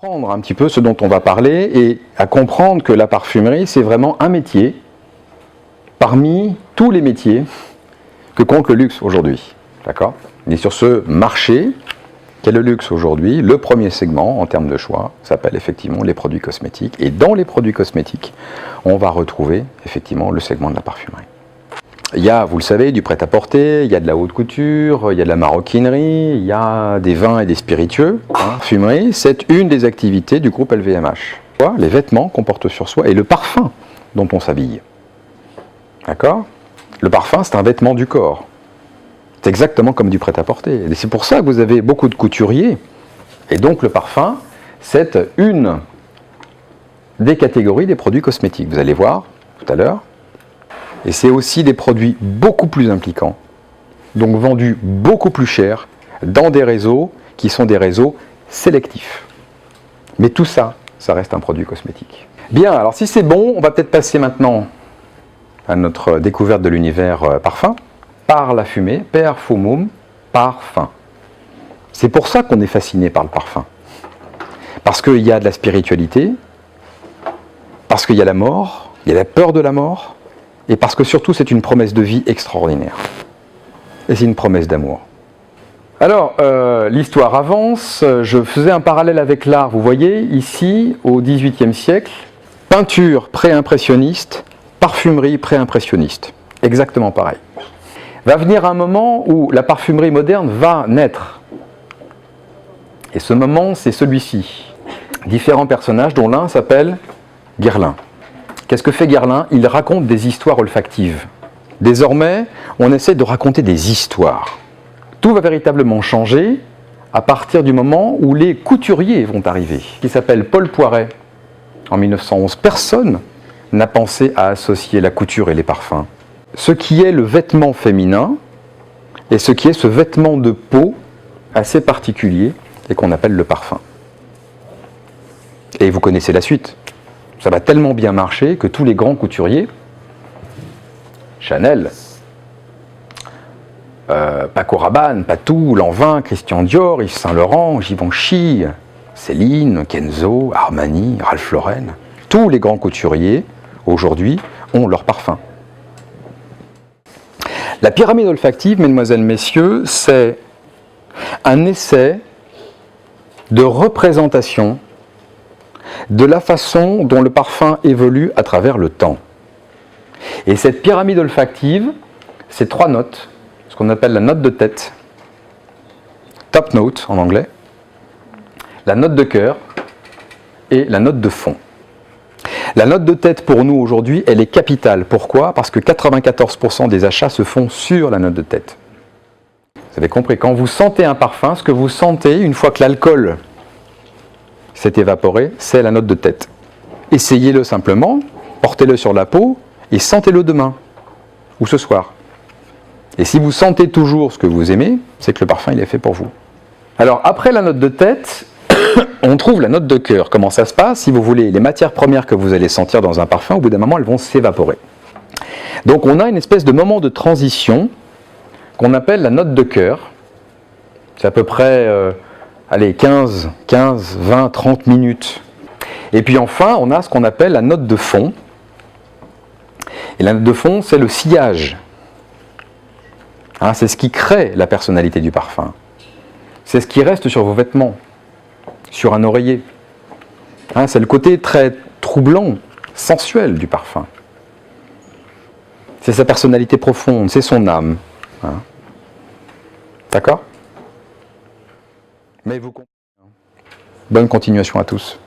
Comprendre un petit peu ce dont on va parler et à comprendre que la parfumerie, c'est vraiment un métier parmi tous les métiers que compte le luxe aujourd'hui. D'accord ? On est sur ce marché qu'est le luxe aujourd'hui. Le premier segment en termes de choix s'appelle effectivement les produits cosmétiques. Et dans les produits cosmétiques, on va retrouver effectivement le segment de la parfumerie. Il y a, vous le savez, du prêt-à-porter, il y a de la haute couture, il y a de la maroquinerie, il y a des vins et des spiritueux. La parfumerie, c'est une des activités du groupe LVMH. Les vêtements qu'on porte sur soi et le parfum dont on s'habille. D'accord ? Le parfum, c'est un vêtement du corps. C'est exactement comme du prêt-à-porter. Et c'est pour ça que vous avez beaucoup de couturiers. Et donc le parfum, c'est une des catégories des produits cosmétiques. Vous allez voir tout à l'heure. Et c'est aussi des produits beaucoup plus impliquants, donc vendus beaucoup plus cher, dans des réseaux qui sont des réseaux sélectifs. Mais tout ça, ça reste un produit cosmétique. Bien, alors si c'est bon, on va peut-être passer maintenant à notre découverte de l'univers parfum. Par la fumée, perfumum, parfum. C'est pour ça qu'on est fasciné par le parfum. Parce qu'il y a de la spiritualité, parce qu'il y a la mort, il y a la peur de la mort, et parce que surtout c'est une promesse de vie extraordinaire. Et c'est une promesse d'amour. Alors, l'histoire avance, je faisais un parallèle avec l'art, vous voyez, ici, au XVIIIe siècle, peinture pré-impressionniste, parfumerie pré-impressionniste. Exactement pareil. Va venir un moment où la parfumerie moderne va naître. Et ce moment, c'est celui-ci. Différents personnages, dont l'un s'appelle Guerlain. Qu'est-ce que fait Guerlain ? Il raconte des histoires olfactives. Désormais, on essaie de raconter des histoires. Tout va véritablement changer à partir du moment où les couturiers vont arriver. Qui s'appelle Paul Poiret. En 1911, personne n'a pensé à associer la couture et les parfums. Ce qui est le vêtement féminin et ce qui est ce vêtement de peau assez particulier et qu'on appelle le parfum. Et vous connaissez la suite. Ça va tellement bien marcher que tous les grands couturiers, Chanel, Paco Rabanne, Patou, Lanvin, Christian Dior, Yves Saint Laurent, Givenchy, Céline, Kenzo, Armani, Ralph Lauren, tous les grands couturiers aujourd'hui ont leur parfum. La pyramide olfactive, mesdemoiselles, messieurs, c'est un essai de représentation de la façon dont le parfum évolue à travers le temps. Et cette pyramide olfactive, c'est 3 notes, ce qu'on appelle la note de tête, top note en anglais, la note de cœur et la note de fond. La note de tête pour nous aujourd'hui, elle est capitale. Pourquoi ? Parce que 94% des achats se font sur la note de tête. Vous avez compris, quand vous sentez un parfum, ce que vous sentez une fois que l'alcool s'est évaporé, c'est la note de tête. Essayez-le simplement, portez-le sur la peau et sentez-le demain ou ce soir. Et si vous sentez toujours ce que vous aimez, c'est que le parfum il est fait pour vous. Alors après la note de tête, on trouve la note de cœur. Comment ça se passe ? Si vous voulez, les matières premières que vous allez sentir dans un parfum, au bout d'un moment, elles vont s'évaporer. Donc on a une espèce de moment de transition qu'on appelle la note de cœur. C'est à peu près 15, 20, 30 minutes. Et puis enfin, on a ce qu'on appelle la note de fond. Et la note de fond, c'est le sillage. Hein, c'est ce qui crée la personnalité du parfum. C'est ce qui reste sur vos vêtements, sur un oreiller. Hein, c'est le côté très troublant, sensuel du parfum. C'est sa personnalité profonde, c'est son âme. Hein. D'accord ? Mais vous comprenez. Bonne continuation à tous.